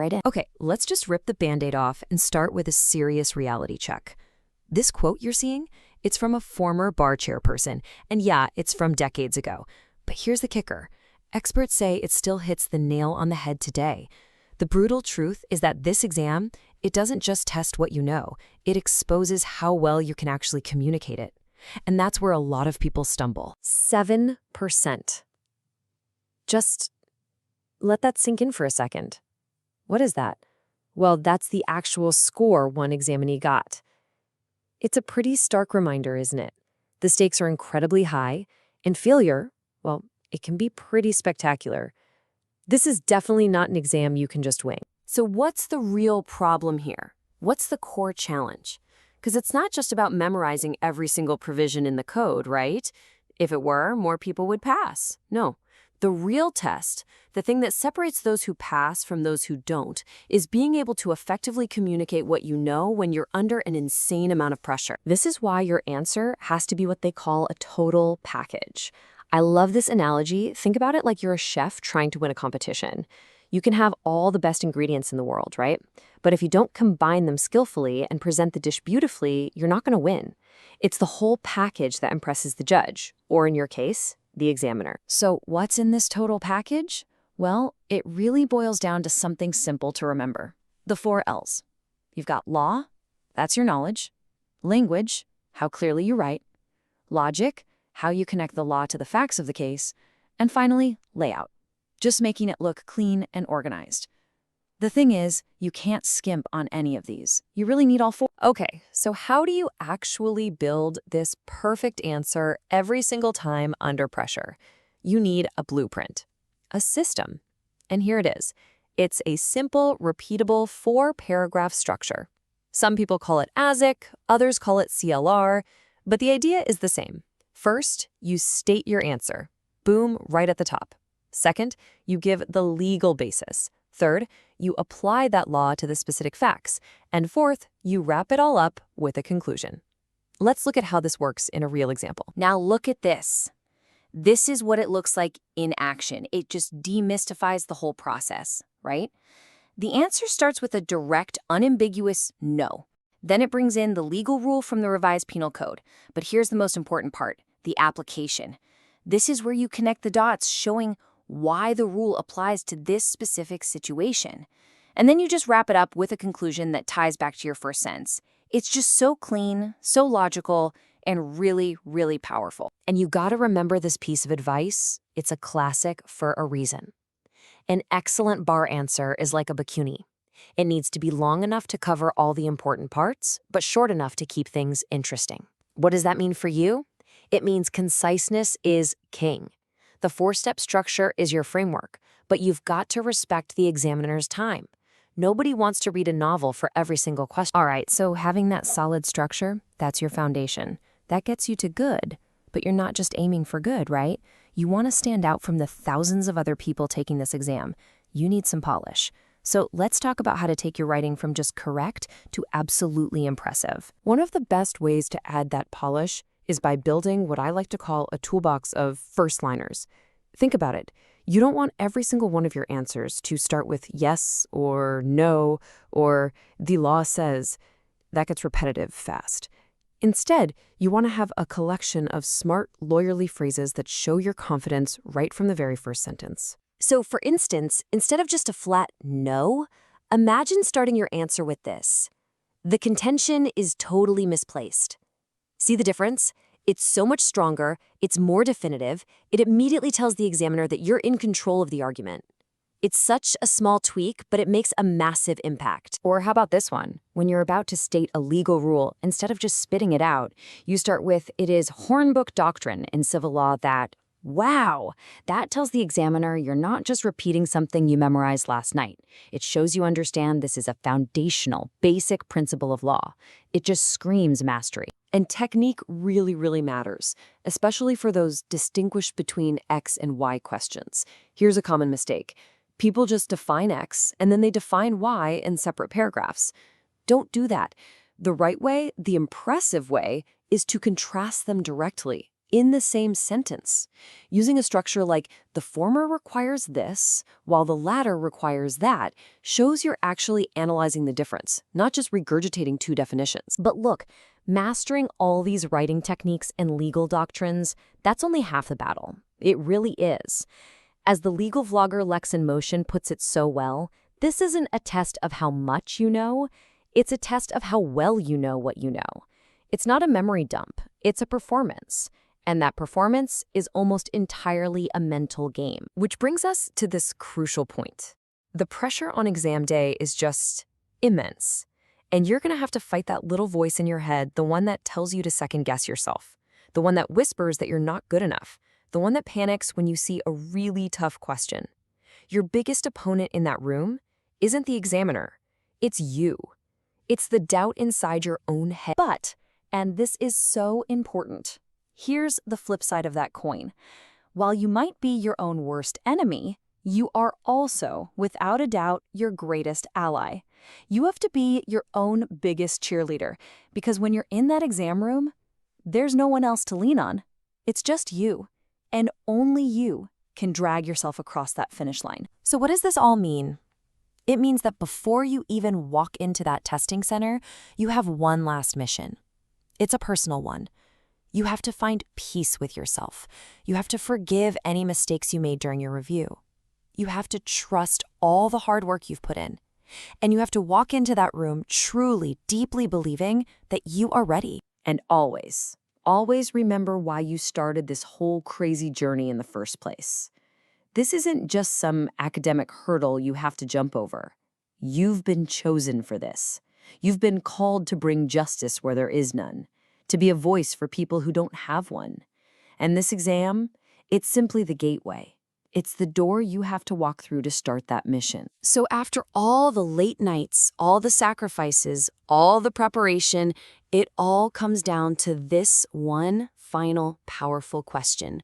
right in. Okay, let's just rip the Band-Aid off and start with a serious reality check. This quote you're seeing, it's from a former bar chairperson, and yeah, it's from decades ago. But here's the kicker. Experts say it still hits the nail on the head today. The brutal truth is that this exam, it doesn't just test what you know, it exposes how well you can actually communicate it. And that's where a lot of people stumble. 7%. Just let that sink in for a second. What is that? Well, that's the actual score one examinee got. It's a pretty stark reminder, isn't it? The stakes are incredibly high, and failure, well, it can be pretty spectacular. This is definitely not an exam you can just wing. So what's the real problem here? What's the core challenge? Because it's not just about memorizing every single provision in the code, right? If it were, more people would pass. No. The real test, the thing that separates those who pass from those who don't, is being able to effectively communicate what you know when you're under an insane amount of pressure. This is why your answer has to be what they call a total package. I love this analogy. Think about it like you're a chef trying to win a competition. You can have all the best ingredients in the world, right? But if you don't combine them skillfully and present the dish beautifully, you're not going to win. It's the whole package that impresses the judge, or in your case, the examiner. So what's in this total package? Well, it really boils down to something simple to remember. The 4 L's. You've got law, that's your knowledge. Language, how clearly you write. Logic, how you connect the law to the facts of the case. And finally, layout, just making it look clean and organized. The thing is, you can't skimp on any of these. You really need all 4. Okay, so how do you actually build this perfect answer every single time under pressure? You need a blueprint, a system. And here it is. It's a simple, repeatable 4-paragraph structure. Some people call it ASIC, others call it CLR, but the idea is the same. First, you state your answer. Boom, right at the top. Second, you give the legal basis. Third, you apply that law to the specific facts. And fourth, you wrap it all up with a conclusion. Let's look at how this works in a real example. Now look at this. This is what it looks like in action. It just demystifies the whole process, right? The answer starts with a direct, unambiguous no. Then it brings in the legal rule from the revised penal code. But here's the most important part, the application. This is where you connect the dots, showing why the rule applies to this specific situation. And then you just wrap it up with a conclusion that ties back to your first sentence. It's just so clean, so logical, and really, really powerful. And you gotta remember this piece of advice. It's a classic for a reason. An excellent bar answer is like a bikini. It needs to be long enough to cover all the important parts, but short enough to keep things interesting. What does that mean for you? It means conciseness is king. The 4-step structure is your framework, but you've got to respect the examiner's time. Nobody wants to read a novel for every single question. All right, so having that solid structure, that's your foundation. That gets you to good, but you're not just aiming for good, right? You want to stand out from the thousands of other people taking this exam. You need some polish. So let's talk about how to take your writing from just correct to absolutely impressive. One of the best ways to add that polish is by building what I like to call a toolbox of first-liners. Think about it. You don't want every single one of your answers to start with yes or no or the law says. That gets repetitive fast. Instead, you want to have a collection of smart, lawyerly phrases that show your confidence right from the very first sentence. So, for instance, instead of just a flat no, imagine starting your answer with this. The contention is totally misplaced. See the difference? It's so much stronger, it's more definitive, it immediately tells the examiner that you're in control of the argument. It's such a small tweak, but it makes a massive impact. Or how about this one? When you're about to state a legal rule, instead of just spitting it out, you start with, it is Hornbook doctrine in civil law that, wow, that tells the examiner you're not just repeating something you memorized last night. It shows you understand this is a foundational, basic principle of law. It just screams mastery. And technique really, really matters, especially for those distinguish between X and Y questions. Here's a common mistake. People just define X, and then they define Y in separate paragraphs. Don't do that. The right way, the impressive way, is to contrast them directly. in the same sentence. Using a structure like the former requires this, while the latter requires that, shows you're actually analyzing the difference, not just regurgitating two definitions. But look, mastering all these writing techniques and legal doctrines, that's only half the battle. It really is. As the legal vlogger Lex in Motion puts it so well, this isn't a test of how much you know, it's a test of how well you know what you know. It's not a memory dump, it's a performance. And that performance is almost entirely a mental game. Which brings us to this crucial point. The pressure on exam day is just immense. And you're going to have to fight that little voice in your head, the one that tells you to second-guess yourself, the one that whispers that you're not good enough, the one that panics when you see a really tough question. Your biggest opponent in that room isn't the examiner. It's you. It's the doubt inside your own head. But, and this is so important, here's the flip side of that coin. While you might be your own worst enemy, you are also, without a doubt, your greatest ally. You have to be your own biggest cheerleader, because when you're in that exam room, there's no one else to lean on. It's just you, and only you can drag yourself across that finish line. So what does this all mean? It means that before you even walk into that testing center, you have one last mission. It's a personal one. You have to find peace with yourself. You have to forgive any mistakes you made during your review. You have to trust all the hard work you've put in. And you have to walk into that room truly, deeply believing that you are ready. And always remember why you started this whole crazy journey in the first place. This isn't just some academic hurdle you have to jump over. You've been chosen for this. You've been called to bring justice where there is none, to be a voice for people who don't have one. And this exam, it's simply the gateway. It's the door you have to walk through to start that mission. So after all the late nights, all the sacrifices, all the preparation, it all comes down to this one final powerful question.